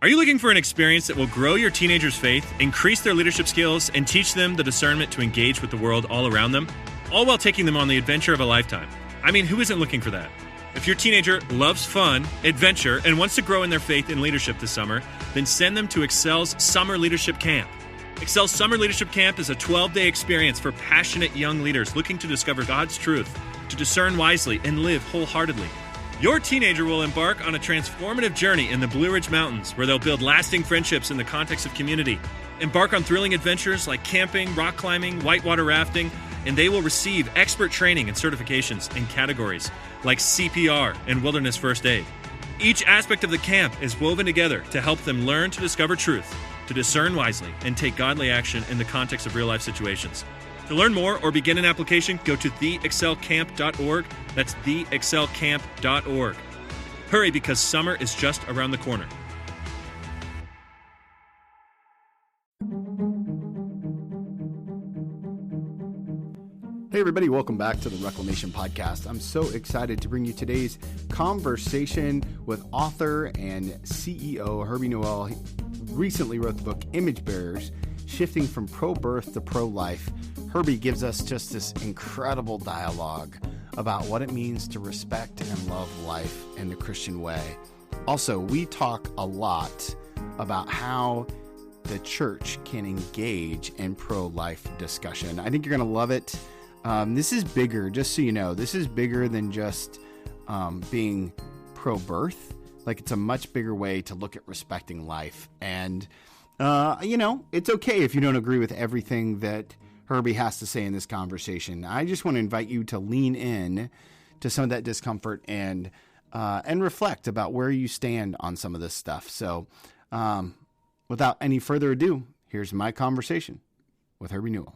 Are you looking for an experience that will grow your teenagers' faith, increase their leadership skills, and teach them the discernment to engage with the world all around them, all while taking them on the adventure of a lifetime? I mean, who isn't looking for that? If your teenager loves fun, adventure, and wants to grow in their faith and leadership this summer, then send them to Excel's Summer Leadership Camp. Excel's Summer Leadership Camp is a 12-day experience for passionate young leaders looking to discover God's truth, to discern wisely, and live wholeheartedly. Your teenager will embark on a transformative journey in the Blue Ridge Mountains, where they'll build lasting friendships in the context of community, embark on thrilling adventures like camping, rock climbing, whitewater rafting, and they will receive expert training and certifications in categories like CPR and wilderness first aid. Each aspect of the camp is woven together to help them learn to discover truth, to discern wisely, and take godly action in the context of real-life situations. To learn more or begin an application, go to theexcelcamp.org. That's theexcelcamp.org. Hurry, because summer is just around the corner. Hey everybody, welcome back to the Reclamation Podcast. I'm so excited to bring you today's conversation with author and CEO Herbie Newell. He recently wrote the book Image Bearers, Shifting from Pro-Birth to Pro-Life. Herbie gives us just this incredible dialogue about what it means to respect and love life in the Christian way. Also, we talk a lot about how the church can engage in pro-life discussion. I think you're going to love it. This is bigger, just so you know, this is bigger than just being pro-birth. Like, it's a much bigger way to look at respecting life. And, it's okay if you don't agree with everything that Herbie has to say in this conversation. I just want to invite you to lean in to some of that discomfort and reflect about where you stand on some of this stuff. So, without any further ado, here's my conversation with Herbie Newell.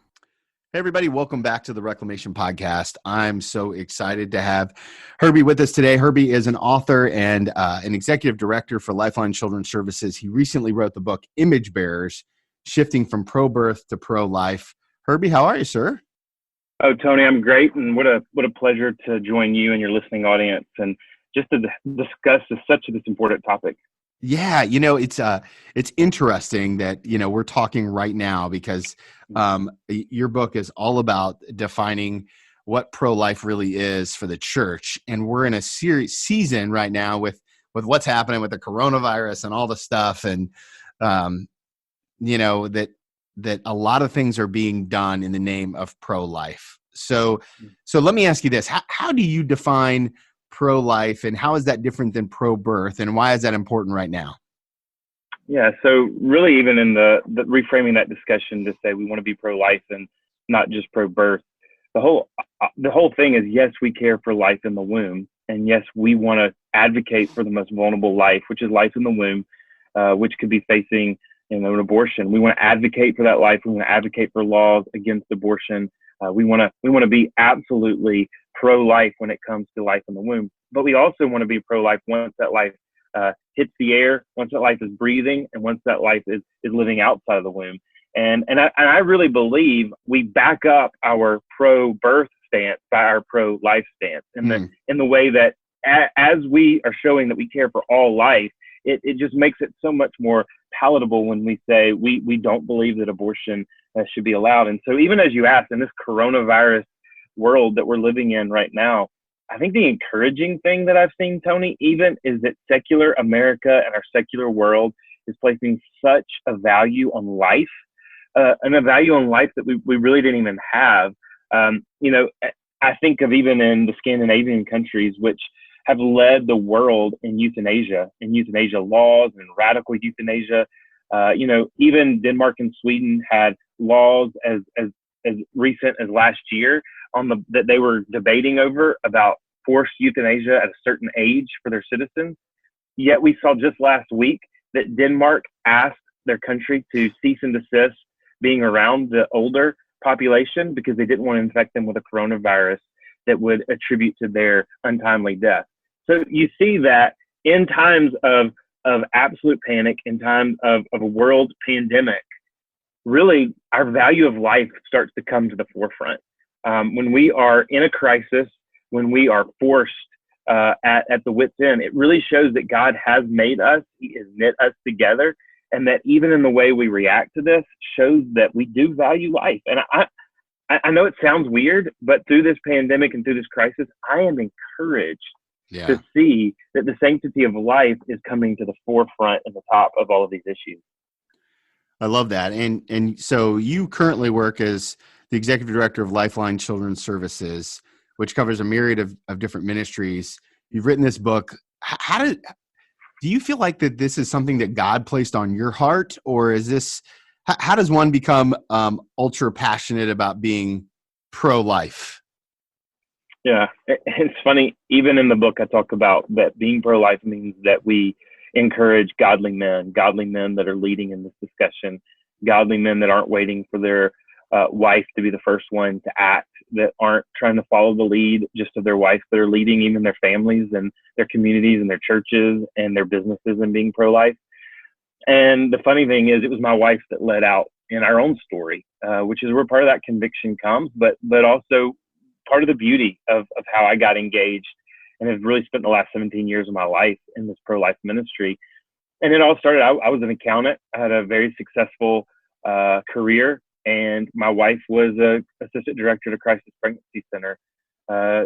Hey everybody, welcome back to the Reclamation Podcast. I'm so excited to have Herbie with us today. Herbie is an author and an executive director for Lifeline Children's Services. He recently wrote the book Image Bearers, Shifting from Pro-Birth to Pro-Life. Herbie, how are you, sir? Oh, Tony, I'm great, and what a pleasure to join you and your listening audience, and just to discuss this important topic. Yeah, it's interesting that we're talking right now because your book is all about defining what pro-life really is for the church, and we're in a season right now with what's happening with the coronavirus and all the stuff, and that a lot of things are being done in the name of pro-life. So let me ask you this. How do you define pro-life, and how is that different than pro-birth, and why is that important right now? Yeah, so really even in the reframing that discussion to say we want to be pro-life and not just pro-birth, the whole thing is, yes, we care for life in the womb, and yes, we want to advocate for the most vulnerable life, which is life in the womb, which could be facing an abortion. We want to advocate for that life. We want to advocate for laws against abortion. We want to be absolutely pro-life when it comes to life in the womb. But we also want to be pro-life once that life hits the air, once that life is breathing, and once that life is living outside of the womb. And I really believe we back up our pro-birth stance by our pro-life stance in the way that as we are showing that we care for all life, it just makes it so much more palatable when we say we don't believe that abortion should be allowed. And so even as you asked, in this coronavirus world that we're living in right now, I think the encouraging thing that I've seen, Tony, even is that secular America and our secular world is placing such a value on life, and a value on life that we really didn't even have. I think of even in the Scandinavian countries, which have led the world in euthanasia laws and radical euthanasia. Even Denmark and Sweden had laws as recent as last year that they were debating over about forced euthanasia at a certain age for their citizens. Yet we saw just last week that Denmark asked their country to cease and desist being around the older population because they didn't want to infect them with a coronavirus that would attribute to their untimely death. So you see that in times of absolute panic, in times of a world pandemic, really our value of life starts to come to the forefront. When we are in a crisis, when we are forced at the wit's end. It really shows that God has made us, he has knit us together, and that even in the way we react to this shows that we do value life. And I know it sounds weird, but through this pandemic and through this crisis, I am encouraged to see that the sanctity of life is coming to the forefront and the top of all of these issues. I love that. And so you currently work as the executive director of Lifeline Children's Services, which covers a myriad of different ministries. You've written this book. Do you feel like that this is something that God placed on your heart, or is this, how does one become ultra passionate about being pro-life? Yeah, it's funny. Even in the book, I talk about that being pro-life means that we encourage godly men that are leading in this discussion, godly men that aren't waiting for their wife to be the first one to act, that aren't trying to follow the lead just of their wife, but are leading even their families and their communities and their churches and their businesses in being pro-life. And the funny thing is, it was my wife that led out in our own story, which is where part of that conviction comes, but also part of the beauty of how I got engaged and have really spent the last 17 years of my life in this pro-life ministry. And it all started, I was an accountant. I had a very successful career, and my wife was a assistant director at a crisis pregnancy center.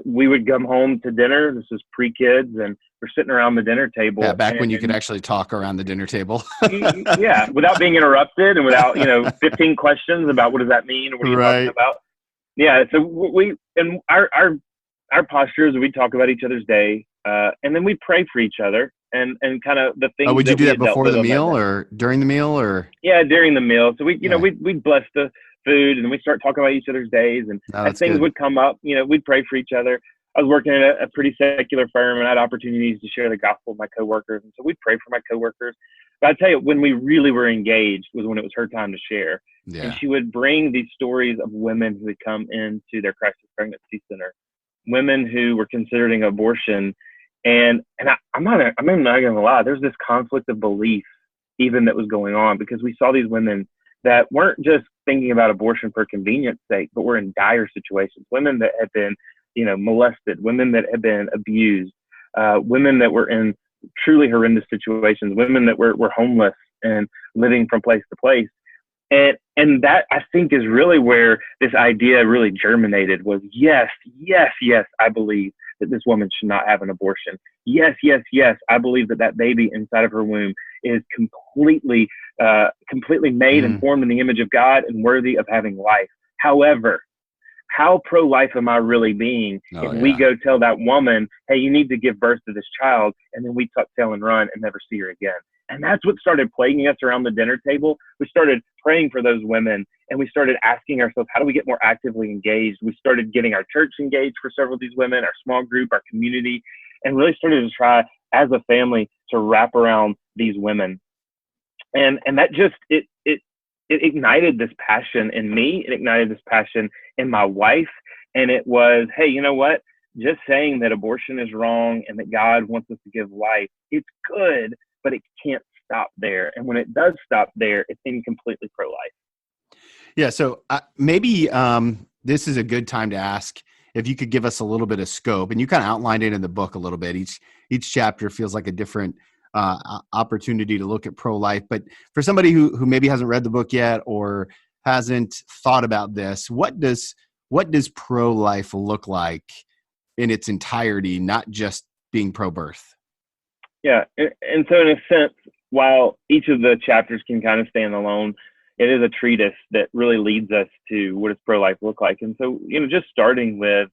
We would come home to dinner. This was pre-kids, and we're sitting around the dinner table. Yeah, back when you could actually talk around the dinner table. Yeah, without being interrupted and without, 15 questions about what does that mean or what are you talking about. Yeah, so we, and our posture is we talk about each other's day, and then we pray for each other and kind of the things. Oh, would you do that before the meal or during the meal or? Yeah, during the meal. So we'd bless the food and we start talking about each other's days, and as things would come up, we'd pray for each other. I was working at a pretty secular firm and I had opportunities to share the gospel with my coworkers, and so we'd pray for my coworkers. But I tell you, when we really were engaged was when it was her time to share. Yeah. And she would bring these stories of women who had come into their crisis pregnancy center, women who were considering abortion. And I'm not gonna lie, there's this conflict of belief even that was going on, because we saw these women that weren't just thinking about abortion for convenience sake, but were in dire situations. Women that had been, molested, women that had been abused, women that were in truly horrendous situations, women that were homeless and living from place to place. And that, I think, is really where this idea really germinated, was yes, I believe that this woman should not have an abortion. Yes, I believe that baby inside of her womb is completely made and formed in the image of God and worthy of having life. However, how pro-life am I really being if we go tell that woman, hey, you need to give birth to this child, and then we tuck tail and run and never see her again? And that's what started plaguing us around the dinner table. We started praying for those women, and we started asking ourselves, how do we get more actively engaged? We started getting our church engaged for several of these women, our small group, our community, and really started to try as a family to wrap around these women. And that just, it ignited this passion in me. It ignited this passion in my wife. And it was, hey, you know what? Just saying that abortion is wrong and that God wants us to give life, it's good, but it can't stop there. And when it does stop there, it's incompletely pro-life. Yeah. So maybe this is a good time to ask if you could give us a little bit of scope. And you kind of outlined it in the book a little bit. Each chapter feels like a different opportunity to look at pro-life. But for somebody who maybe hasn't read the book yet or hasn't thought about this, what does pro-life look like in its entirety, not just being pro-birth? Yeah. And so in a sense, while each of the chapters can kind of stand alone, it is a treatise that really leads us to what does pro-life look like. And so, just starting with,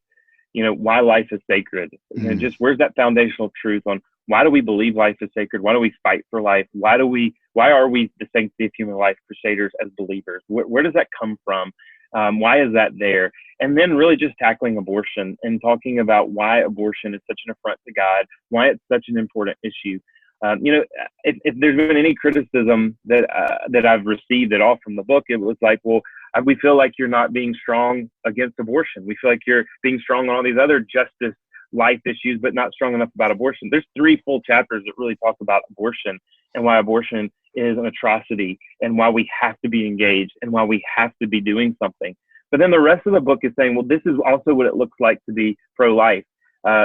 why life is sacred, and just where's that foundational truth on why do we believe life is sacred? Why do we fight for life? Why are we the sanctity of human life crusaders as believers? Where does that come from? Why is that there? And then really just tackling abortion and talking about why abortion is such an affront to God, why it's such an important issue. If there's been any criticism that I've received at all from the book, it was like, well, we feel like you're not being strong against abortion. We feel like you're being strong on all these other justice life issues, but not strong enough about abortion. There's 3 full chapters that really talk about abortion and why abortion is an atrocity and why we have to be engaged and why we have to be doing something. But then the rest of the book is saying, well, this is also what it looks like to be pro-life.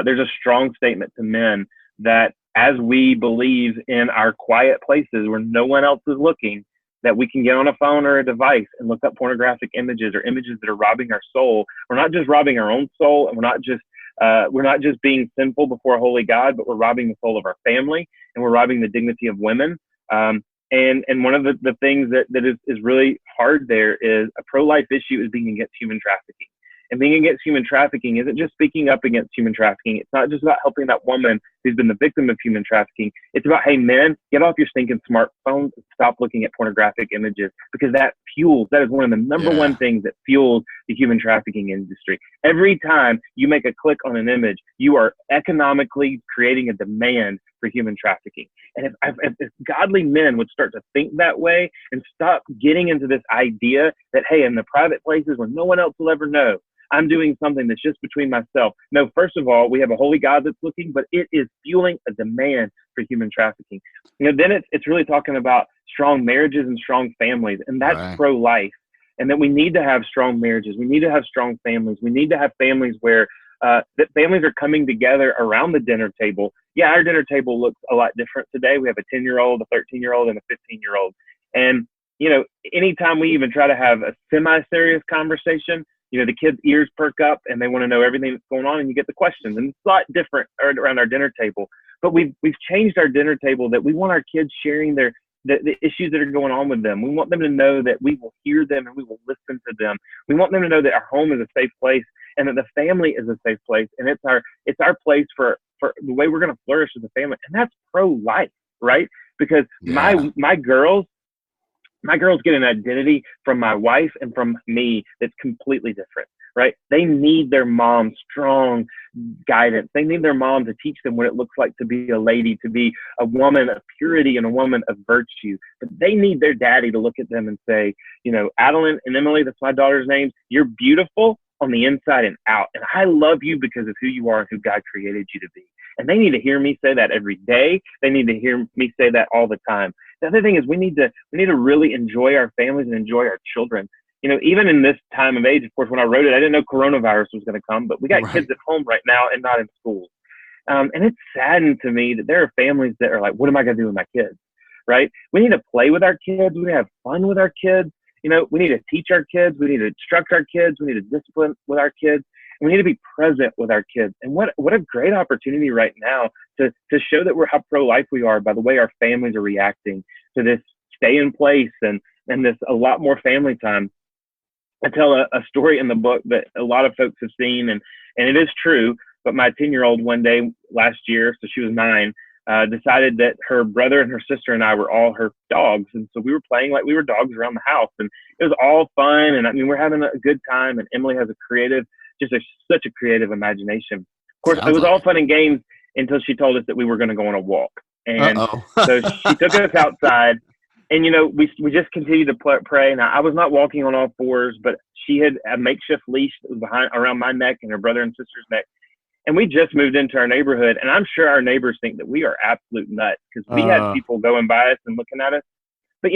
there's a strong statement to men that as we believe in our quiet places where no one else is looking, that we can get on a phone or a device and look up pornographic images or images that are robbing our soul. We're not just robbing our own soul, and we're not just being sinful before a holy God, but we're robbing the soul of our family, and we're robbing the dignity of women. And one of the things that is really hard there is a pro-life issue is being against human trafficking. And being against human trafficking isn't just speaking up against human trafficking. It's not just about helping that woman who's been the victim of human trafficking. It's about, hey, men, get off your stinking smartphones and stop looking at pornographic images, because that is one of the number one things that fuels the human trafficking industry. Every time you make a click on an image, you are economically creating a demand for human trafficking. And if godly men would start to think that way and stop getting into this idea that, hey, in the private places where no one else will ever know, I'm doing something that's just between myself. No, first of all, we have a holy God that's looking, but it is fueling a demand for human trafficking. Then it's really talking about strong marriages and strong families, and that's pro-life. And that we need to have strong marriages. We need to have strong families. We need to have families where that families are coming together around the dinner table. Yeah, our dinner table looks a lot different today. We have a 10-year-old, a 13-year-old, and a 15-year-old. And, anytime we even try to have a semi-serious conversation, the kids' ears perk up and they want to know everything that's going on, and you get the questions. And it's a lot different around our dinner table. But we've changed our dinner table that we want our kids sharing the issues that are going on with them. We want them to know that we will hear them and we will listen to them. We want them to know that our home is a safe place and that the family is a safe place. And it's our place for the way we're going to flourish as a family. And that's pro-life, right? Because my girls get an identity from my wife and from me that's completely different, right? They need their mom's strong guidance. They need their mom to teach them what it looks like to be a lady, to be a woman of purity and a woman of virtue. But they need their daddy to look at them and say, Adeline and Emily, that's my daughter's names, you're beautiful on the inside and out. And I love you because of who you are and who God created you to be. And they need to hear me say that every day. They need to hear me say that all the time. The other thing is we need to really enjoy our families and enjoy our children. Even in this time of age, of course, when I wrote it, I didn't know coronavirus was going to come, but we got kids at home right now and not in schools. And it's saddened to me that there are families that are like, what am I going to do with my kids? Right? We need to play with our kids. We need to have fun with our kids. We need to teach our kids. We need to instruct our kids. We need to discipline with our kids. And we need to be present with our kids. And what a great opportunity right now to show that we're how pro-life we are by the way our families are reacting to this stay in place and this a lot more family time. I tell a story in the book that a lot of folks have seen, and it is true, but my 10-year-old one day last year, so she was 9, decided that her brother and her sister and I were all her dogs. And so we were playing like we were dogs around the house, and it was all fun. And we're having a good time, and Emily has such a creative imagination. Of course, it was all fun and games until she told us that we were going to go on a walk. And so she took us outside, and, we just continued to pray. Now, I was not walking on all fours, but she had a makeshift leash that was around my neck and her brother and sister's neck. And we just moved into our neighborhood, and I'm sure our neighbors think that we are absolute nuts because we had people going by us and looking at us. But,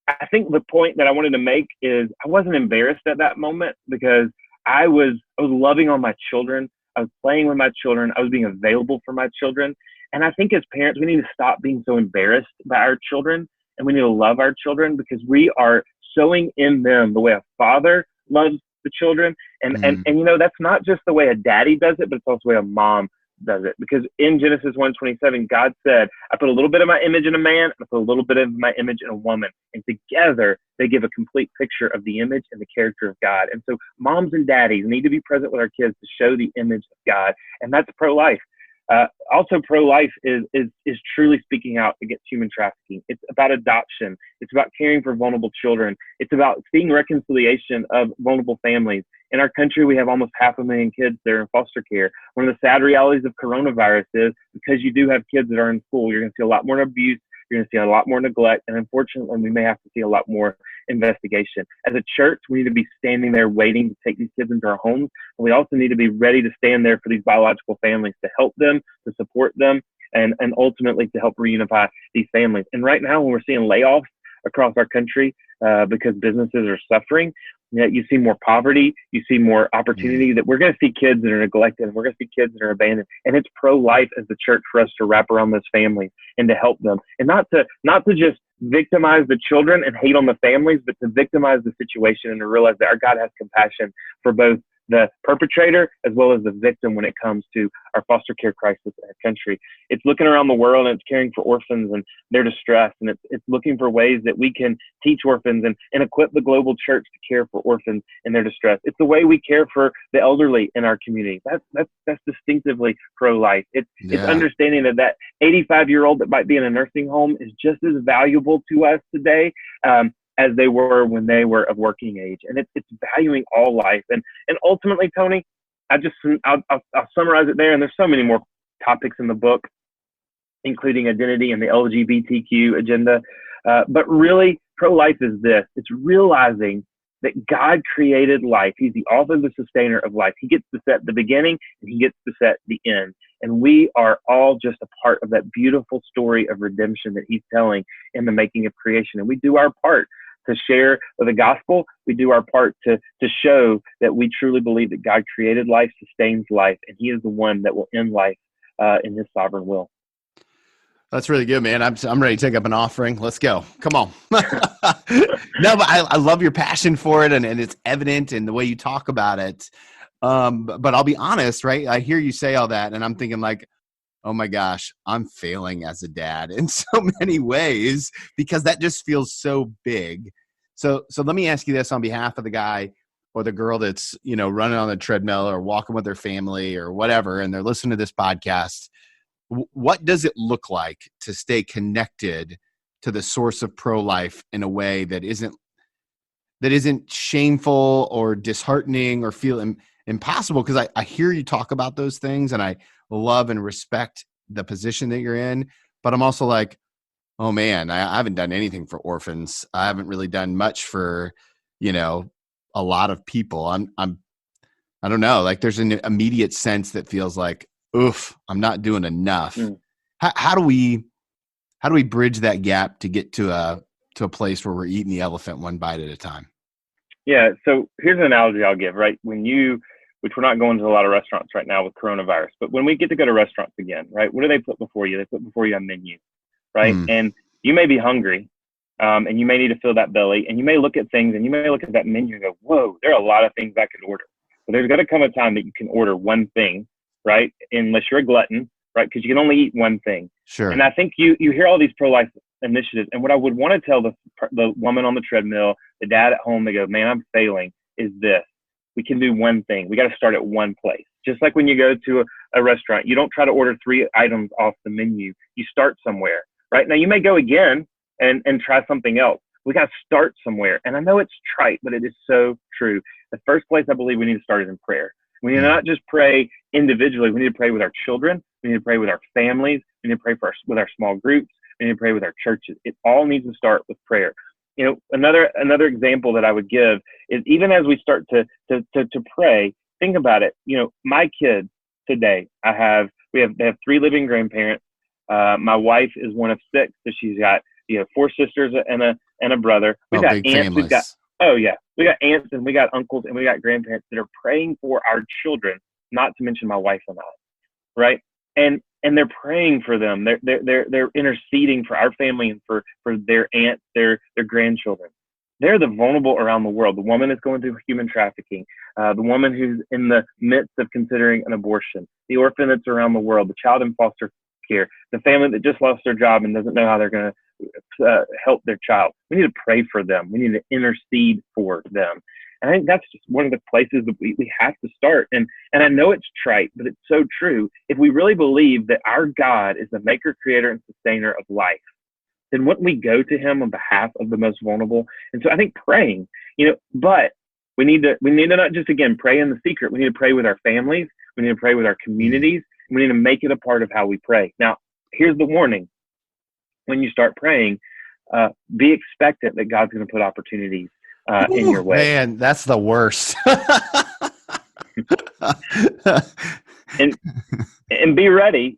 I think the point that I wanted to make is I wasn't embarrassed at that moment because I was loving on my children. I was playing with my children. I was being available for my children. And I think as parents, we need to stop being so embarrassed by our children, and we need to love our children because we are sowing in them the way a father loves the children. And that's not just the way a daddy does it, but it's also the way a mom does it. Because in Genesis 1:27, God said, I put a little bit of my image in a man, and I put a little bit of my image in a woman. And together, they give a complete picture of the image and the character of God. And so moms and daddies need to be present with our kids to show the image of God. And that's pro-life. Also, pro-life is truly speaking out against human trafficking. It's about adoption. It's about caring for vulnerable children. It's about seeing reconciliation of vulnerable families. In our country, we have almost 500,000 kids that are in foster care. One of the sad realities of coronavirus is because you do have kids that are in school, you're going to see a lot more abuse. You're going to see a lot more neglect. And unfortunately, we may have to see a lot more investigation. As a church, we need to be standing there waiting to take these kids into our homes. And we also need to be ready to stand there for these biological families to help them, to support them, and ultimately to help reunify these families. And right now, when we're seeing layoffs across our country because businesses are suffering, Yet you see more poverty, you see more opportunity, that we're going to see kids that are neglected, and we're going to see kids that are abandoned. And it's pro-life as the church for us to wrap around those families and to help them, and not to just victimize the children and hate on the families, but to victimize the situation and to realize that our God has compassion for both the perpetrator as well as the victim when it comes to our foster care crisis in our country. It's looking around the world and it's caring for orphans and their distress. And it's looking for ways that we can teach orphans and equip the global church to care for orphans in their distress. It's the way we care for the elderly in our community. That's distinctively pro-life. It's understanding that 85-year-old that might be in a nursing home is just as valuable to us today as they were when they were of working age. And it's valuing all life. And ultimately, Tony, I'll summarize it there. And there's so many more topics in the book, including identity and the LGBTQ agenda. But really, pro-life is this. It's realizing that God created life. He's the author, the sustainer of life. He gets to set the beginning and he gets to set the end. And we are all just a part of that beautiful story of redemption that he's telling in the making of creation. And we do our part to share the gospel. We do our part to show that we truly believe that God created life, sustains life, and he is the one that will end life in his sovereign will. That's really good, man. I'm ready to take up an offering. Let's go. Come on. No, but I love your passion for it, and it's evident in the way you talk about it. But I'll be honest, right? I hear you say all that, and I'm thinking like, oh my gosh, I'm failing as a dad in so many ways because that just feels so big. So let me ask you this on behalf of the guy or the girl that's, running on the treadmill or walking with their family or whatever, and they're listening to this podcast. What does it look like to stay connected to the source of pro-life in a way that isn't shameful or disheartening or feel impossible? Because I hear you talk about those things and I love and respect the position that you're in, but I'm also like, oh man, I haven't done anything for orphans. I haven't really done much for, a lot of people. I don't know, like there's an immediate sense that feels like, oof, I'm not doing enough. How do we bridge that gap to get to a place where we're eating the elephant one bite at a time? Yeah. So here's an analogy I'll give, right? Which we're not going to a lot of restaurants right now with coronavirus, but when we get to go to restaurants again, right? What do they put before you? They put before you a menu, right? And you may be hungry, and you may need to fill that belly, and you may look at things and you may look at that menu and go, whoa, there are a lot of things I could order. But there's got to come a time that you can order one thing, right? Unless you're a glutton, right? Because you can only eat one thing. Sure. And I think you hear all these pro-life initiatives, and what I would want to tell the woman on the treadmill, the dad at home, they go, man, I'm failing, is this. We can do one thing. We got to start at one place. Just like when you go to a restaurant, you don't try to order 3 items off the menu. You start somewhere, right? Now you may go again and try something else. We got to start somewhere. And I know it's trite, but it is so true. The first place I believe we need to start is in prayer. We need to not just pray individually. We need to pray with our children. We need to pray with our families. We need to pray with our small groups. We need to pray with our churches. It all needs to start with prayer. Another example that I would give is even as we start to pray, think about it. My kids today, they have 3 living grandparents. My wife is one of 6, so she's got 4 sisters and a brother. We got aunts. We got aunts and we got uncles and we got grandparents that are praying for our children. Not to mention my wife and I, right? And they're praying for them. They're interceding for our family and for their aunts, their grandchildren. They're the vulnerable around the world. The woman is going through human trafficking, the woman who's in the midst of considering an abortion, the orphan that's around the world, the child in foster care, the family that just lost their job and doesn't know how they're going to help their child. We need to pray for them. We need to intercede for them. And I think that's just one of the places that we have to start. And I know it's trite, but it's so true. If we really believe that our God is the maker, creator, and sustainer of life, then wouldn't we go to him on behalf of the most vulnerable? And so I think praying, but we need to not just, again, pray in the secret. We need to pray with our families. We need to pray with our communities. We need to make it a part of how we pray. Now, here's the warning. When you start praying, be expectant that God's going to put opportunities in your way. Man, that's the worst. and be ready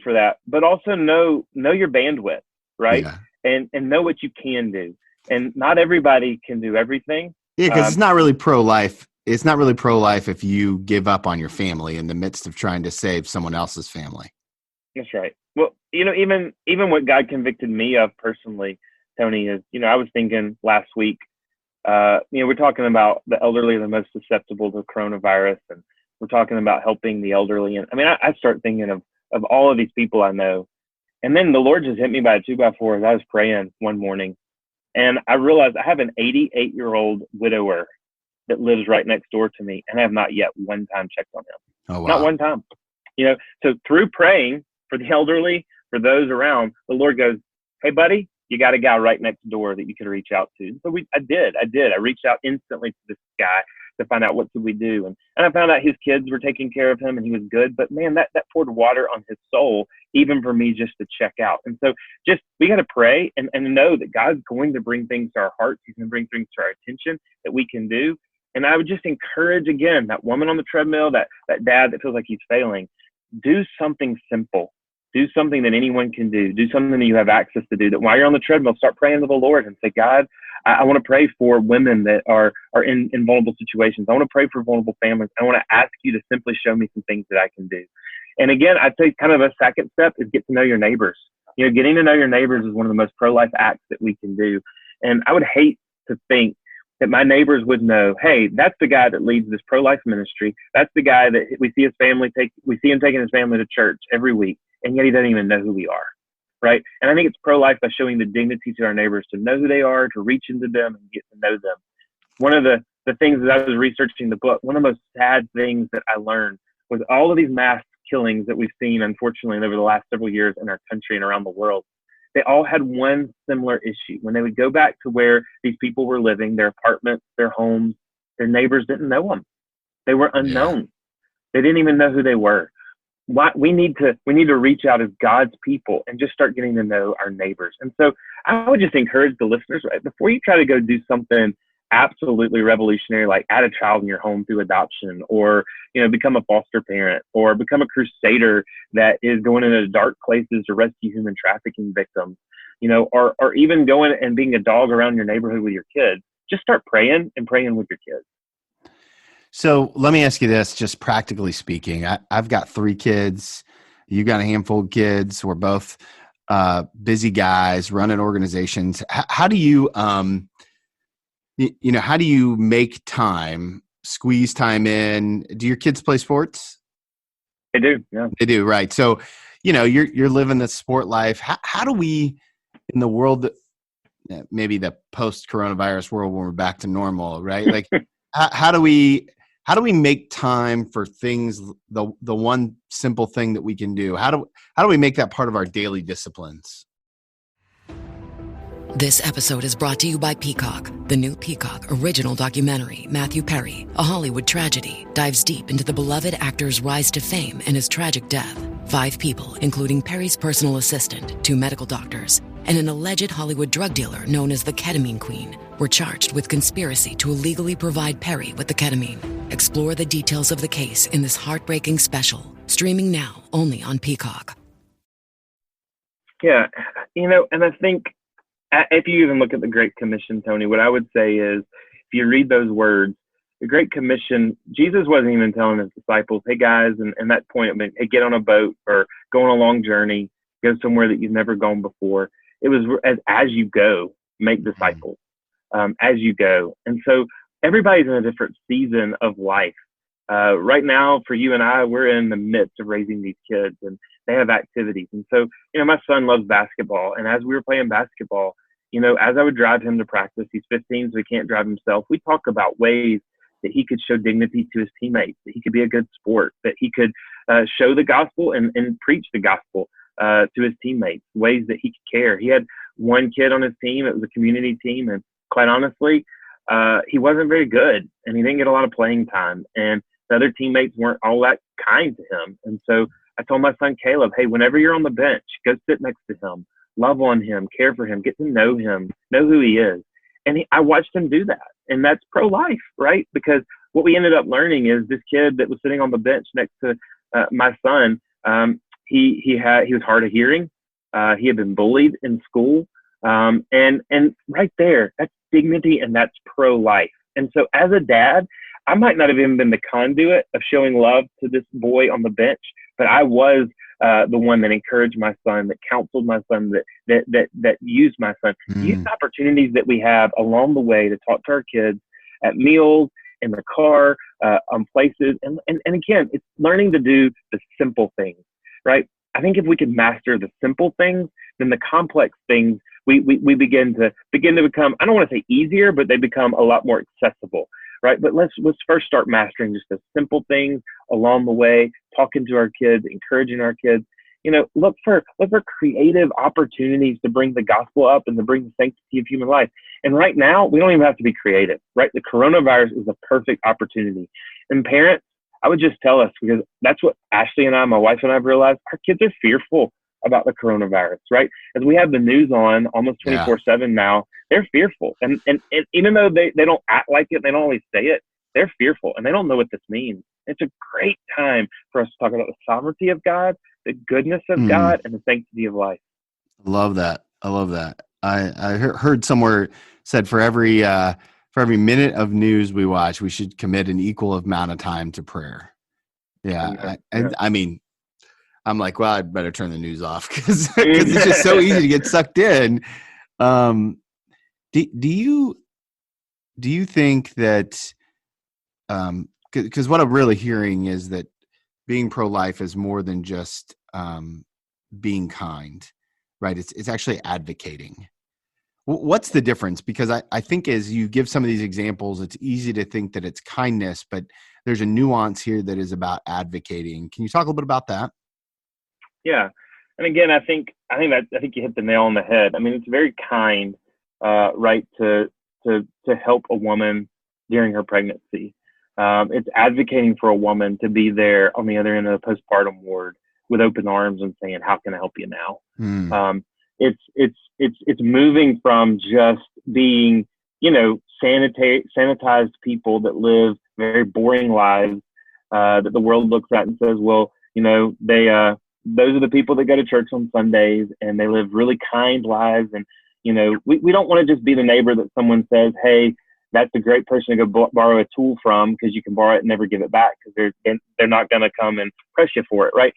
for that, but also know your bandwidth, right? Yeah. And know what you can do. And not everybody can do everything. Yeah, because it's not really pro-life. It's not really pro-life if you give up on your family in the midst of trying to save someone else's family. That's right. Well, even what God convicted me of personally, Tony, is, I was thinking last week, we're talking about the elderly are the most susceptible to coronavirus, and we're talking about helping the elderly. And I start thinking of all of these people I know. And then the Lord just hit me by a 2x4 as I was praying one morning. And I realized I have an 88-year-old widower that lives right next door to me, and I have not yet one time checked on him. Oh, wow. Not one time. So through praying for the elderly, for those around, the Lord goes, hey, buddy, you got a guy right next door that you could reach out to. So I did. I reached out instantly to this guy to find out what could we do. And I found out his kids were taking care of him and he was good. But man, that poured water on his soul, even for me just to check out. And so we got to pray and know that God's going to bring things to our hearts. He's going to bring things to our attention that we can do. And I would just encourage, again, that woman on the treadmill, that dad that feels like he's failing, do something simple. Do something that anyone can do. Do something that you have access to do. That while you're on the treadmill, start praying to the Lord and say, God, I want to pray for women that are in vulnerable situations. I want to pray for vulnerable families. I want to ask you to simply show me some things that I can do. And again, I'd say kind of a second step is get to know your neighbors. Getting to know your neighbors is one of the most pro-life acts that we can do. And I would hate to think that my neighbors would know, hey, that's the guy that leads this pro-life ministry. That's the guy that we see him taking his family to church every week, and yet he doesn't even know who we are, right? And I think it's pro-life by showing the dignity to our neighbors, to know who they are, to reach into them and get to know them. One of the things that I was researching the book, one of the most sad things that I learned was all of these mass killings that we've seen, unfortunately, over the last several years in our country and around the world. They all had one similar issue. When they would go back to where these people were living, their apartments, their homes, their neighbors didn't know them. They were unknown. Yeah. They didn't even know who they were. We need to reach out as God's people and just start getting to know our neighbors. And so I would just encourage the listeners, right, before you try to go do something absolutely revolutionary, like add a child in your home through adoption, or become a foster parent, or become a crusader that is going into dark places to rescue human trafficking victims, or even going and being a dog around your neighborhood with your kids. Just start praying with your kids. So let me ask you this, just practically speaking. I've got 3 kids. You got a handful of kids. We're both busy guys running organizations. How do you how do you make time, squeeze time in? Do your kids play sports? They do, yeah. They do, right. So, you're living the sport life. How do we, in the world, maybe the post-coronavirus world when we're back to normal, right? Like, how do we make time for things, the one simple thing that we can do? How do we make that part of our daily disciplines? This episode is brought to you by Peacock. The new Peacock original documentary, Matthew Perry, A Hollywood Tragedy, dives deep into the beloved actor's rise to fame and his tragic death. 5 people, including Perry's personal assistant, 2 medical doctors, and an alleged Hollywood drug dealer known as the Ketamine Queen, were charged with conspiracy to illegally provide Perry with the ketamine. Explore the details of the case in this heartbreaking special, streaming now only on Peacock. Yeah, and I think if you even look at the Great Commission, Tony, what I would say is, if you read those words, the Great Commission, Jesus wasn't even telling his disciples, hey guys, and that point, hey, get on a boat or go on a long journey, go somewhere that you've never gone before. It was as you go, make disciples, as you go. And so everybody's in a different season of life. Right now, for you and I, we're in the midst of raising these kids, and they have activities. And so, my son loves basketball. And as we were playing basketball, as I would drive him to practice, he's 15, so he can't drive himself. We talk about ways that he could show dignity to his teammates, that he could be a good sport, that he could show the gospel and preach the gospel to his teammates, ways that he could care. He had one kid on his team. It was a community team. And quite honestly, he wasn't very good, and he didn't get a lot of playing time. And the other teammates weren't all that kind to him. And so I told my son Caleb, hey, whenever you're on the bench, go sit next to him, love on him, care for him, get to know him, know who he is. And I watched him do that. And that's pro-life, right? Because what we ended up learning is this kid that was sitting on the bench next to my son, he was hard of hearing. He had been bullied in school. And right there, that's dignity and that's pro-life. And so as a dad, I might not have even been the conduit of showing love to this boy on the bench, but I was the one that encouraged my son, that counseled my son, that used my son. Use opportunities that we have along the way to talk to our kids at meals, in the car, on places. And again, it's learning to do the simple things, right? I think if we could master the simple things, then the complex things, we begin to become, I don't want to say easier, but they become a lot more accessible, right? But let's first start mastering just the simple things along the way, talking to our kids, encouraging our kids. Look for creative opportunities to bring the gospel up and to bring the sanctity of human life. And right now, we don't even have to be creative, right? The coronavirus is a perfect opportunity. And parents, I would just tell us, because that's what Ashley and I, my wife and I have realized, our kids are fearful about the coronavirus, right? As we have the news on almost 24/7 now, they're fearful. And even though they don't act like it, they don't always say it, they're fearful and they don't know what this means. It's a great time for us to talk about the sovereignty of God, the goodness of God, and the sanctity of life. I love that. I heard somewhere said for every minute of news we watch, we should commit an equal amount of time to prayer. Yeah. I mean, I'm like, well, I'd better turn the news off because it's just so easy to get sucked in. Do you think that, because what I'm really hearing is that being pro-life is more than just being kind, right? It's actually advocating. What's the difference? Because I think as you give some of these examples, it's easy to think that it's kindness, but there's a nuance here that is about advocating. Can you talk a little bit about that? Yeah. And again, I think you hit the nail on the head. I mean, it's very kind, right, to help a woman during her pregnancy. It's advocating for a woman to be there on the other end of the postpartum ward with open arms and saying, "How can I help you now?" It's moving from just being, sanitized people that live very boring lives that the world looks at and says, well, those are the people that go to church on Sundays and they live really kind lives. And, we don't want to just be the neighbor that someone says, hey, that's a great person to go borrow a tool from because you can borrow it and never give it back because they're not going to come and press you for it, right?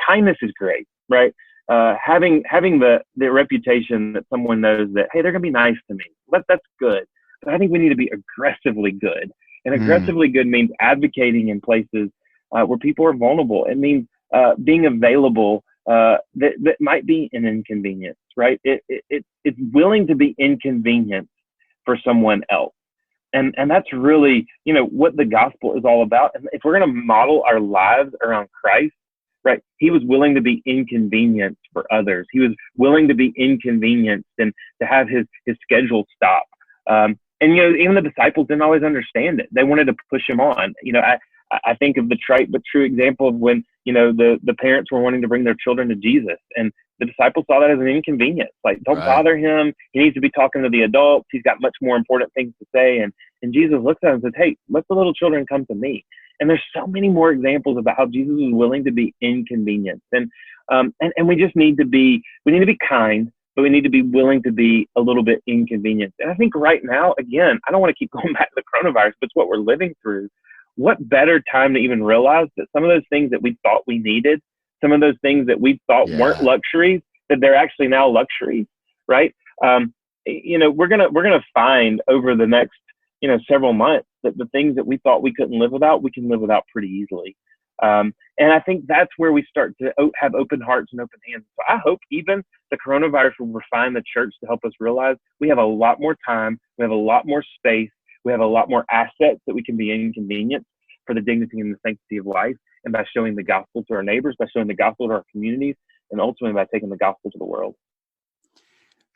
Kindness is great, right? Having the reputation that someone knows that, hey, they're going to be nice to me. That's good. But I think we need to be aggressively good. And aggressively good means advocating in places where people are vulnerable. It means being available that might be an inconvenience, right? It's willing to be inconvenienced for someone else. And that's really, what the gospel is all about. And if we're going to model our lives around Christ, right, he was willing to be inconvenienced for others. He was willing to be inconvenienced and to have his schedule stop. And, even the disciples didn't always understand it. They wanted to push him on. I think of the trite but true example of when, the parents were wanting to bring their children to Jesus, and the disciples saw that as an inconvenience. Like, don't bother him. He needs to be talking to the adults. He's got much more important things to say. And Jesus looks at him and says, hey, let the little children come to me. And there's so many more examples about how Jesus was willing to be inconvenienced. And we just need to be kind, but we need to be willing to be a little bit inconvenienced. And I think right now, again, I don't want to keep going back to the coronavirus, but it's what we're living through. What better time to even realize that some of those things that we thought we needed, some of those things that we thought weren't luxuries, that they're actually now luxuries, right? We're gonna find over the next, several months that the things that we thought we couldn't live without, we can live without pretty easily. And I think that's where we start to have open hearts and open hands. So I hope even the coronavirus will refine the church to help us realize we have a lot more time, we have a lot more space, we have a lot more assets that we can be inconvenienced for the dignity and the sanctity of life, and by showing the gospel to our neighbors, by showing the gospel to our communities, and ultimately by taking the gospel to the world.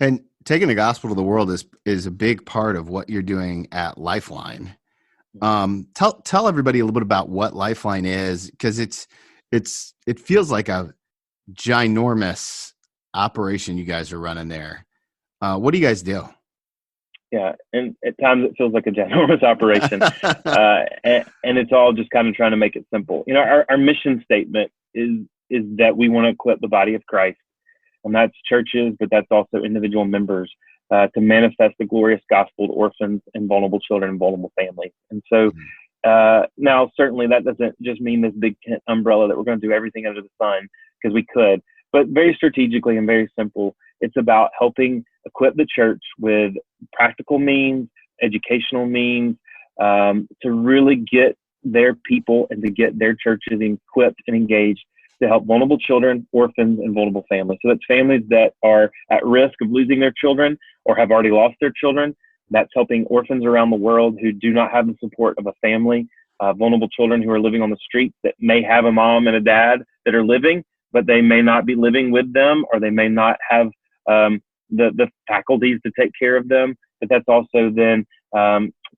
And taking the gospel to the world is a big part of what you're doing at Lifeline. Tell everybody a little bit about what Lifeline is, because it feels like a ginormous operation you guys are running there. What do you guys do? Yeah, and at times it feels like a ginormous operation, and it's all just kind of trying to make it simple. Our mission statement is that we want to equip the body of Christ, and that's churches, but that's also individual members to manifest the glorious gospel to orphans and vulnerable children and vulnerable families. And so now, certainly that doesn't just mean this big tent umbrella that we're going to do everything under the sun, because we could, but very strategically and very simple. It's about helping equip the church with practical means, educational means, to really get their people and to get their churches equipped and engaged to help vulnerable children, orphans, and vulnerable families. So that's families that are at risk of losing their children or have already lost their children. That's helping orphans around the world who do not have the support of a family, vulnerable children who are living on the streets that may have a mom and a dad that are living, but they may not be living with them, or they may not have the faculties to take care of them. But that's also then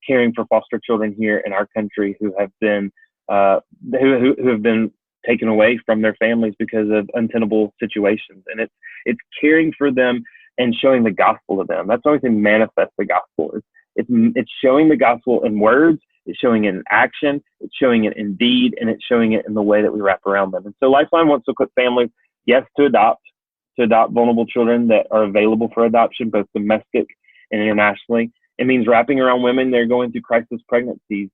caring for foster children here in our country who have been who have been taken away from their families because of untenable situations. And it's caring for them and showing the gospel to them. That's always been manifest the gospel. It's showing the gospel in words, it's showing it in action, it's showing it in deed, and it's showing it in the way that we wrap around them. And so Lifeline wants to equip families, yes, to adopt vulnerable children that are available for adoption, both domestic and internationally. It means wrapping around women that are going through crisis pregnancies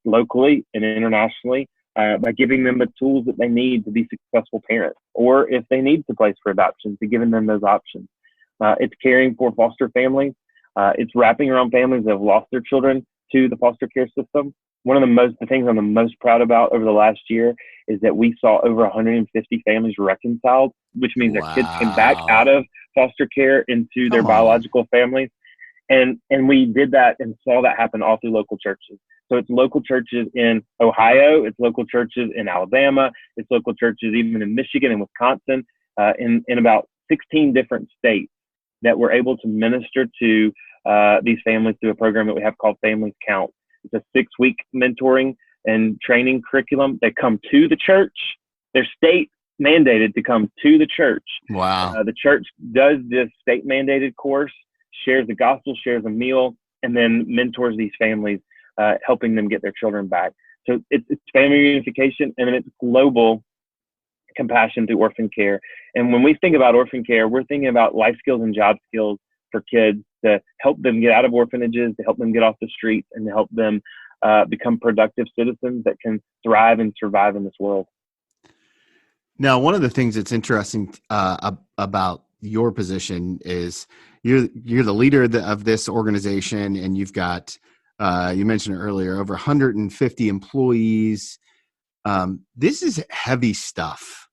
locally and internationally, by giving them the tools that they need to be successful parents, or if they need to place for adoption, to giving them those options. It's caring for foster families. It's wrapping around families that have lost their children to the foster care system. One of the things I'm the most proud about over the last year is that we saw over 150 families reconciled, which means their kids came back out of foster care into their biological families. And we did that and saw that happen all through local churches. So it's local churches in Ohio, it's local churches in Alabama, it's local churches even in Michigan and Wisconsin, in about 16 different states that were able to minister to these families through a program that we have called Families Count. It's a 6-week mentoring and training curriculum. They come to the church. They're state mandated to come to the church. Wow. The church does this state mandated course, shares the gospel, shares a meal, and then mentors these families, helping them get their children back. So it's family reunification, and then it's global compassion through orphan care. And when we think about orphan care, we're thinking about life skills and job skills for kids to help them get out of orphanages, to help them get off the streets, and to help them become productive citizens that can thrive and survive in this world. Now, one of the things that's interesting about your position is you're the leader of this organization, and you've got, you mentioned it earlier, over 150 employees. This is heavy stuff.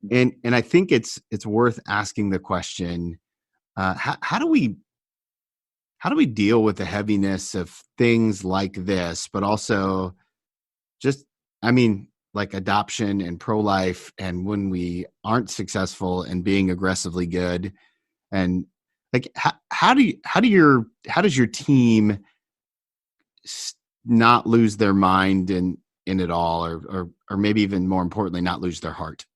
And I think it's worth asking the question, how do we deal with the heaviness of things like this, but also just, like adoption and pro-life, and when we aren't successful in being aggressively good, and like how does your team not lose their mind in it all, or maybe even more importantly, not lose their heart?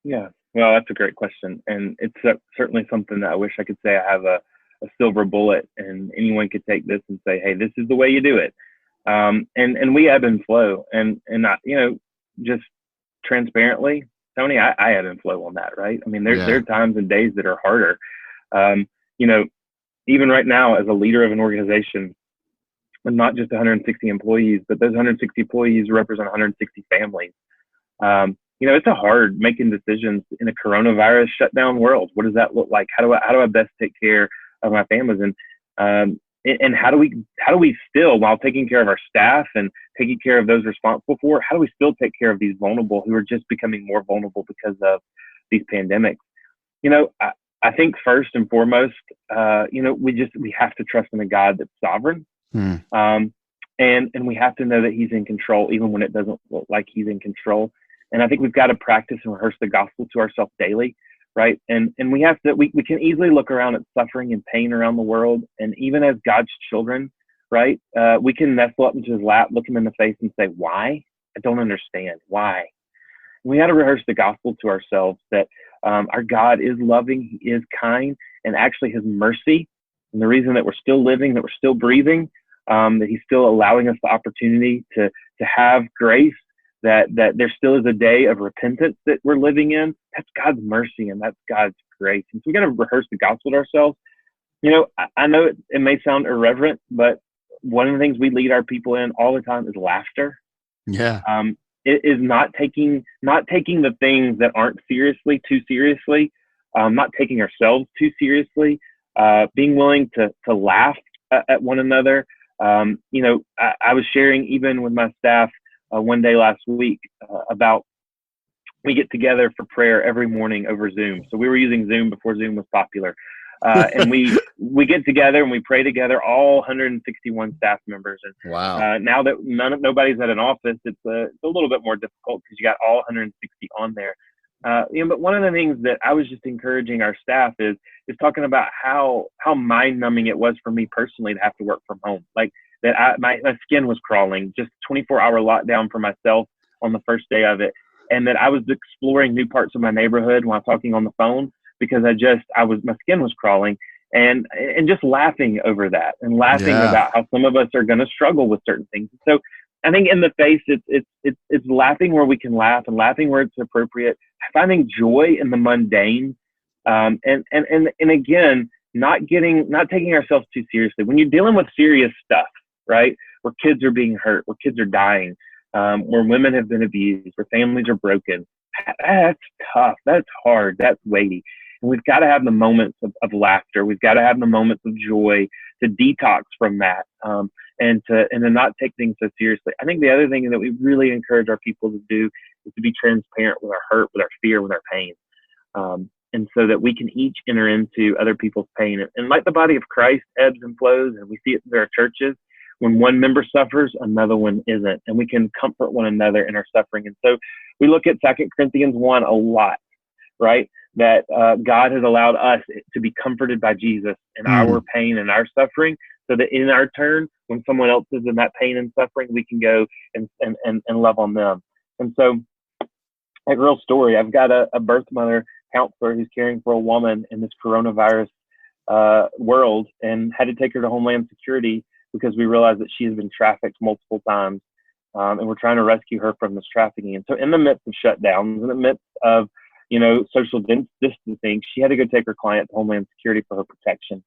Yeah, well, that's a great question, and it's certainly something that I wish I could say I have a silver bullet, and anyone could take this and say, hey, this is the way you do it. And we ebb and flow, and I, just transparently, Tony, I ebb and flow on that, right? I mean, there are times and days that are harder. Even right now, as a leader of an organization, with not just 160 employees, but those 160 employees represent 160 families. It's a hard making decisions in a coronavirus shutdown world. What does that look like? How do I best take care of my families? And how do we still, while taking care of our staff and taking care of those responsible for, how do we still take care of these vulnerable who are just becoming more vulnerable because of these pandemics? I think first and foremost, we have to trust in a God that's sovereign. And we have to know that he's in control, even when it doesn't look like he's in control. And I think we've got to practice and rehearse the gospel to ourselves daily. Right. And we have to, we can easily look around at suffering and pain around the world. And even as God's children, right, we can nestle up into his lap, look him in the face and say, why? I don't understand. Why? And we got to rehearse the gospel to ourselves that our God is loving, he is kind, and actually his mercy. And the reason that we're still living, that we're still breathing, that he's still allowing us the opportunity to have grace, that there still is a day of repentance that we're living in. That's God's mercy and that's God's grace. And so we got to rehearse the gospel to ourselves. I know it may sound irreverent, but one of the things we lead our people in all the time is laughter. Yeah. It is not taking the things that aren't seriously too seriously, not taking ourselves too seriously, being willing to laugh at one another. I was sharing even with my staff one day last week about we get together for prayer every morning over Zoom. So we were using Zoom before Zoom was popular. And we get together and we pray together, all 161 staff members. And Wow. now that nobody's at an office, it's a little bit more difficult because you got all 160 on there. But one of the things that I was just encouraging our staff is talking about how mind numbing it was for me personally to have to work from home. Like that, my skin was crawling. Just 24-hour lockdown for myself on the first day of it, and that I was exploring new parts of my neighborhood while talking on the phone because my skin was crawling, and just laughing over that and laughing about how some of us are going to struggle with certain things. So I think in the face, it's laughing where we can laugh and laughing where it's appropriate, finding joy in the mundane. And again, not taking ourselves too seriously. When you're dealing with serious stuff, right? Where kids are being hurt, where kids are dying, where women have been abused, where families are broken, that's tough. That's hard. That's weighty. And we've got to have the moments of laughter. We've got to have the moments of joy to detox from that. And to not take things so seriously. I think the other thing that we really encourage our people to do is to be transparent with our hurt, with our fear, with our pain. And so that we can each enter into other people's pain. And like the body of Christ ebbs and flows, and we see it in our churches, when one member suffers, another one isn't. And we can comfort one another in our suffering. And so we look at 2 Corinthians 1 a lot, right? That God has allowed us to be comforted by Jesus in our pain and our suffering, so that in our turn, when someone else is in that pain and suffering, we can go and love on them. And so, a real story, I've got a birth mother counselor who's caring for a woman in this coronavirus world, and had to take her to Homeland Security because we realized that she has been trafficked multiple times. And we're trying to rescue her from this trafficking. And so in the midst of shutdowns, in the midst of social distancing, she had to go take her client to Homeland Security for her protection.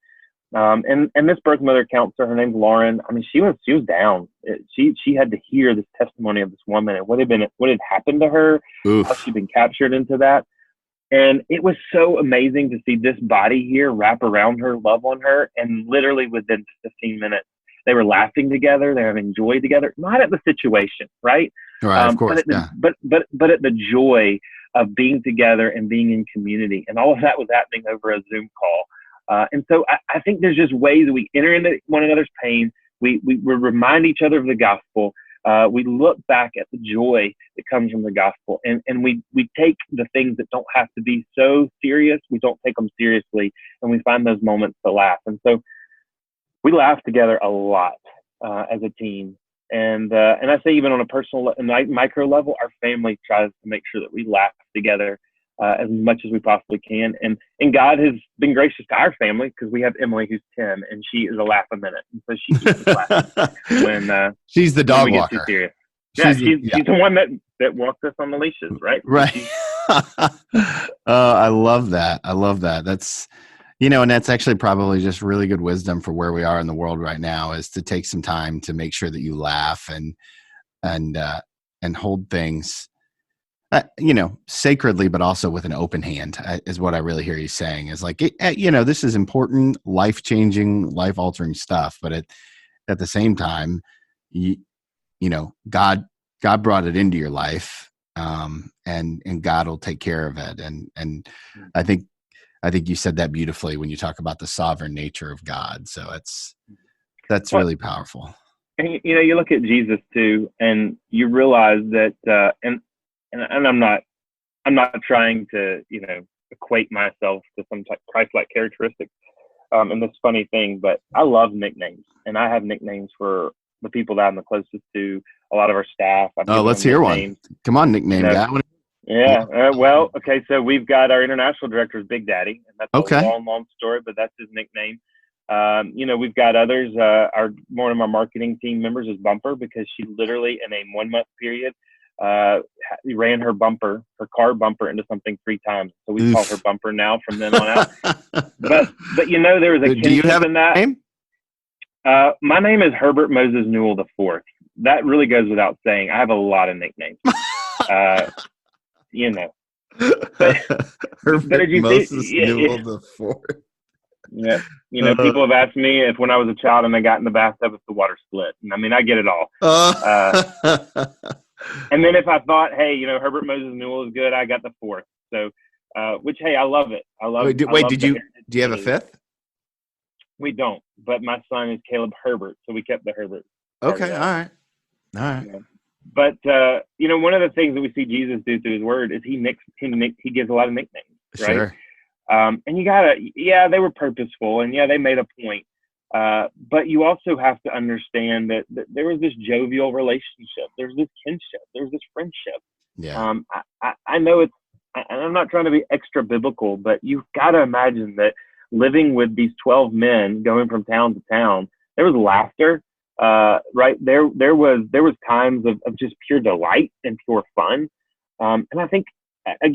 And this birth mother counselor, her name's Lauren. I mean, she was down. She had to hear this testimony of this woman and what had happened to her, how she'd been captured into that. And it was so amazing to see this body here wrap around her, love on her, and literally within 15 minutes, they were laughing together, they were having joy together, not at the situation, right? Right, of course, but at the joy of being together and being in community. And all of that was happening over a Zoom call. And so I think there's just ways that we enter into one another's pain. We remind each other of the gospel. We look back at the joy that comes from the gospel, and we take the things that don't have to be so serious. We don't take them seriously, and we find those moments to laugh. And so we laugh together a lot as a team. And I say even on a personal micro level, our family tries to make sure that we laugh together as much as we possibly can. And God has been gracious to our family because we have Emily, who's 10, and she is a laugh a minute. And so she keeps us laughing when she's the dog when we walker. get too serious. Yeah, she's the one that walks us on the leashes, right? Right. I love that. That's, and that's actually probably just really good wisdom for where we are in the world right now, is to take some time to make sure that you laugh and hold things, sacredly, but also with an open hand, is what I really hear you saying. Is like, this is important, life-changing, life-altering stuff. But at the same time, God brought it into your life, and God will take care of it. And I think you said that beautifully when you talk about the sovereign nature of God. So that's really powerful. And you look at Jesus too, and you realize that, and I'm not trying to, equate myself to some type of Christ-like characteristics. And this funny thing, but I love nicknames, and I have nicknames for the people that I'm the closest to. A lot of our staff. Let's hear one. Come on, nickname guy. Yeah. Well, okay. So we've got our international director is Big Daddy, and that's a long story, but that's his nickname. We've got others. One of our marketing team members is Bumper, because she literally in a 1 month period ran her car bumper into something 3 times. So we call her Bumper now from then on out. But there was a Do you have kinship in that. name? My name is Herbert Moses Newell IV. That really goes without saying. I have a lot of nicknames. But Herbert Moses Newell IV. Yeah. People have asked me if when I was a child and I got in the bathtub, if the water split. And I mean, I get it all. And then if I thought, hey, Herbert Moses Newell is good, I got the 4th. So, which, hey, I love it. Do you have a 5th? We don't, but my son is Caleb Herbert, so we kept the Herbert. Okay, all right. But one of the things that we see Jesus do through his word is he gives a lot of nicknames, right? Sure. And they were purposeful, and they made a point. But you also have to understand that there was this jovial relationship. There's this kinship. There's this friendship. Yeah. I know I'm not trying to be extra biblical, but you've got to imagine that living with these 12 men going from town to town, there was laughter, right? There was times of just pure delight and pure fun. And I think as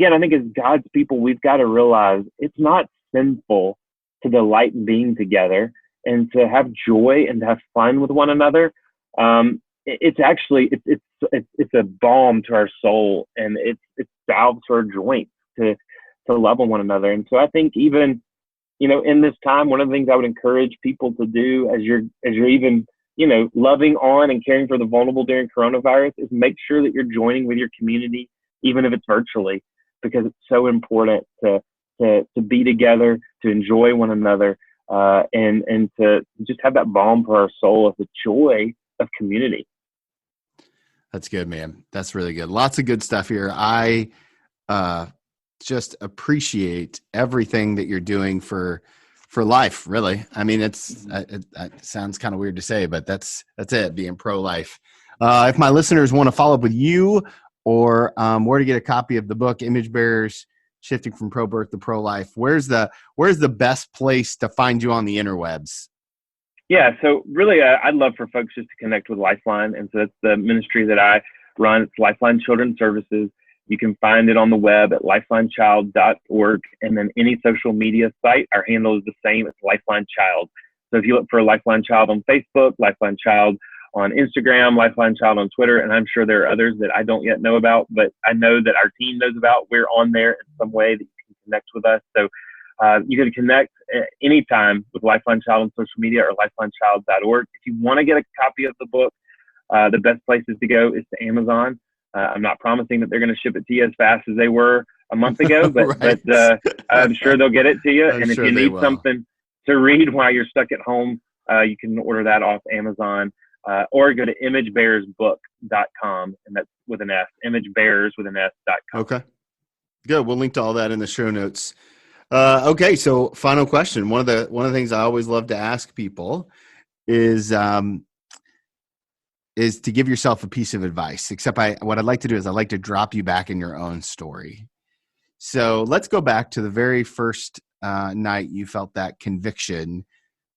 God's people, we've got to realize it's not sinful to delight in being together and to have joy and to have fun with one another. It's actually, it's a balm to our soul, and it's salve to our joints to love on one another. And so I think even, in this time, one of the things I would encourage people to do as you're even, loving on and caring for the vulnerable during coronavirus is make sure that you're joining with your community, even if it's virtually, because it's so important to be together, to enjoy one another, and to just have that balm for our soul of the joy of community. That's good, man. That's really good. Lots of good stuff here. I just appreciate everything that you're doing for life, really. I mean, it sounds kind of weird to say, but that's it, being pro-life. If my listeners want to follow up with you or where to get a copy of the book, Image Bearers, Shifting from Pro-Birth to Pro-Life, where's the best place to find you on the interwebs? Yeah, so really, I'd love for folks just to connect with Lifeline. And so that's the ministry that I run. It's Lifeline Children's Services. You can find it on the web at lifelinechild.org. And then any social media site, our handle is the same. It's Lifeline Child. So if you look for Lifeline Child on Facebook, Lifeline Child on Instagram, Lifeline Child on Twitter, and I'm sure there are others that I don't yet know about, but I know that our team knows about. We're on there in some way that you can connect with us. So you can connect anytime with Lifeline Child on social media or lifelinechild.org. If you want to get a copy of the book, the best places to go is to Amazon. I'm not promising that they're going to ship it to you as fast as they were a month ago, but, right. I'm sure they'll get it to you. And if you need will. something to read while you're stuck at home, you can order that off Amazon, or go to imagebearersbook.com, and that's with an S, imagebearers.com. Okay, good. We'll link to all that in the show notes. Okay, so final question. One of the things I always love to ask people is to give yourself a piece of advice. Except what I'd like to do is I'd like to drop you back in your own story. So let's go back to the very first night you felt that conviction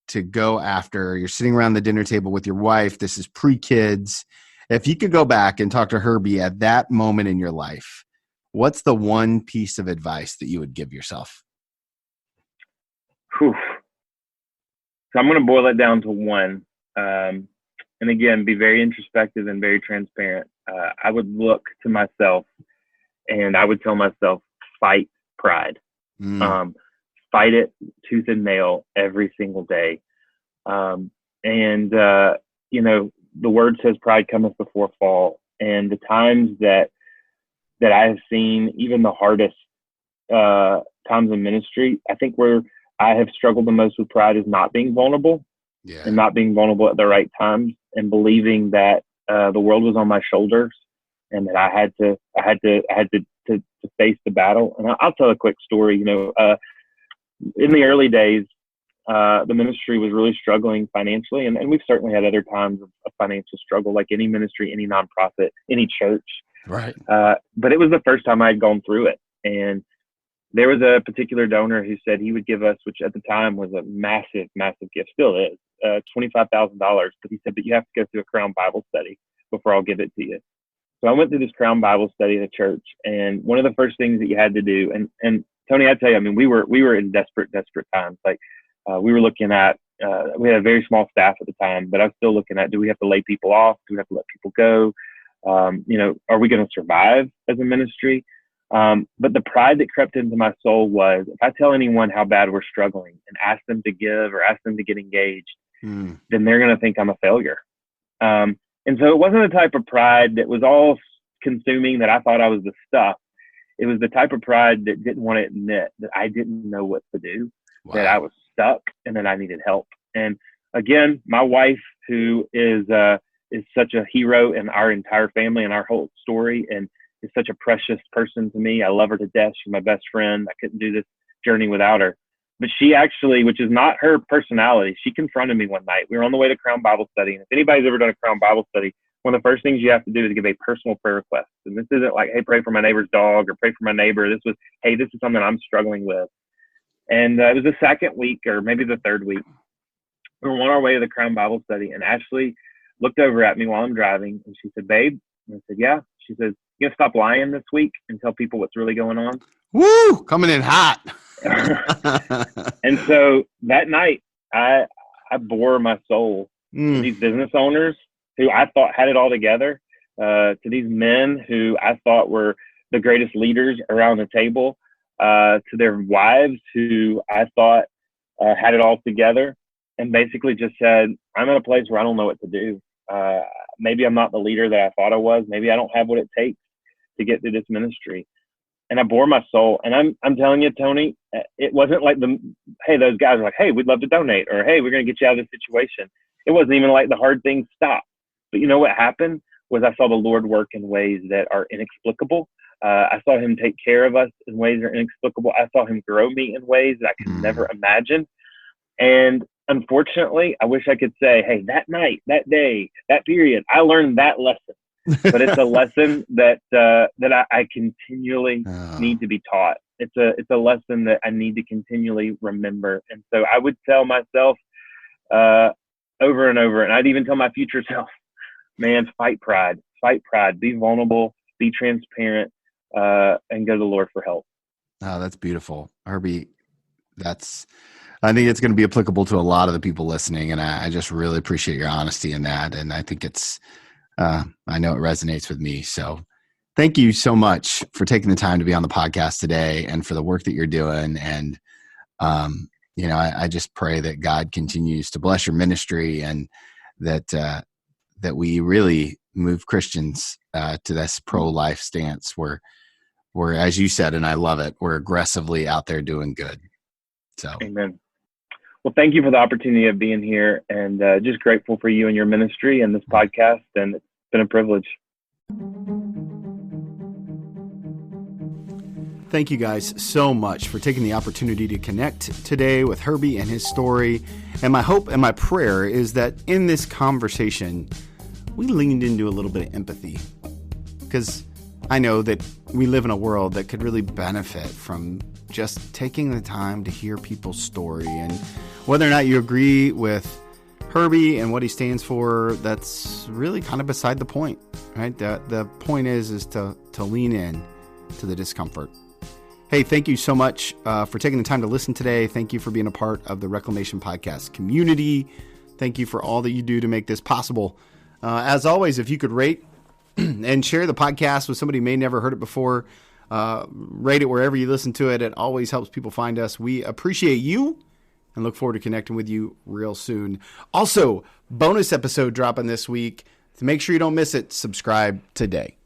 to go after. You're sitting around the dinner table with your wife. This is pre-kids. If you could go back and talk to Herbie at that moment in your life, what's the one piece of advice that you would give yourself? Whew. So I'm going to boil it down to one. And again, be very introspective and very transparent. I would look to myself and I would tell myself, fight pride. Fight it tooth and nail every single day. The word says pride cometh before fall. And the times that I have seen, even the hardest times in ministry, I think where I have struggled the most with pride is not being vulnerable. Yeah. And not being vulnerable at the right times, and believing that the world was on my shoulders, and that I had to face the battle. And I'll tell a quick story. In the early days, the ministry was really struggling financially, and we've certainly had other times of financial struggle, like any ministry, any nonprofit, any church. Right. But it was the first time I had gone through it, and there was a particular donor who said he would give us, which at the time was a massive, massive gift, still is, $25,000. But he said, but you have to go through a Crown Bible study before I'll give it to you. So I went through this Crown Bible study in a church, and one of the first things that you had to do, and Tony, I tell you, I mean, we were in desperate times. Like we were looking at, we had a very small staff at the time, but I was still looking at, do we have to lay people off? Do we have to let people go? Are we going to survive as a ministry? But the pride that crept into my soul was, if I tell anyone how bad we're struggling and ask them to give or ask them to get engaged, then they're going to think I'm a failure. And so it wasn't the type of pride that was all consuming, that I thought I was the stuff. It was the type of pride that didn't want to admit that I didn't know what to do, that I was stuck, and that I needed help. And again, my wife, who is such a hero in our entire family and our whole story, and is such a precious person to me. I love her to death. She's my best friend. I couldn't do this journey without her. But she actually, which is not her personality, she confronted me one night. We were on the way to Crown Bible Study. And if anybody's ever done a Crown Bible Study, one of the first things you have to do is give a personal prayer request. And this isn't like, hey, pray for my neighbor's dog or pray for my neighbor. This was, hey, this is something I'm struggling with. And it was the second week, or maybe the third week. We were on our way to the Crown Bible Study, and Ashley looked over at me while I'm driving, and she said, babe. And I said, yeah. She says, you gonna stop lying this week and tell people what's really going on? Woo! Coming in hot. And so that night, I bore my soul to these business owners who I thought had it all together, to these men who I thought were the greatest leaders around the table, to their wives who I thought had it all together, and basically just said, I'm in a place where I don't know what to do. Maybe I'm not the leader that I thought I was. Maybe I don't have what it takes to get through this ministry. And I bore my soul. And I'm telling you, Tony, it wasn't like those guys were like, hey, we'd love to donate, or hey, we're going to get you out of this situation. It wasn't even like the hard things stopped. But you know what happened was I saw the Lord work in ways that are inexplicable. I saw him take care of us in ways that are inexplicable. I saw him grow me in ways that I could never imagine. And unfortunately, I wish I could say, hey, that night, that day, that period, I learned that lesson. But it's a lesson that I continually need to be taught. It's a lesson that I need to continually remember. And so I would tell myself over and over, and I'd even tell my future self, man, fight pride, be vulnerable, be transparent, and go to the Lord for help. Oh, that's beautiful. Herbie, I think it's going to be applicable to a lot of the people listening. And I just really appreciate your honesty in that. And I think I know it resonates with me. So thank you so much for taking the time to be on the podcast today and for the work that you're doing. And, I just pray that God continues to bless your ministry, and that we really move Christians to this pro-life stance where, as you said, and I love it, we're aggressively out there doing good. So, amen. Well, thank you for the opportunity of being here, and just grateful for you and your ministry and this podcast. And it's been a privilege. Thank you guys so much for taking the opportunity to connect today with Herbie and his story. And my hope and my prayer is that in this conversation, we leaned into a little bit of empathy, because I know that we live in a world that could really benefit from just taking the time to hear people's story. And whether or not you agree with Herbie and what he stands for, that's really kind of beside the point, right? The point is to lean in to the discomfort. Hey, thank you so much for taking the time to listen today. Thank you for being a part of the Reclamation Podcast community. Thank you for all that you do to make this possible. As always, if you could rate and share the podcast with somebody who may never heard it before, rate it wherever you listen to it. It always helps people find us. We appreciate you and look forward to connecting with you real soon. Also, bonus episode dropping this week. To make sure you don't miss it, subscribe today.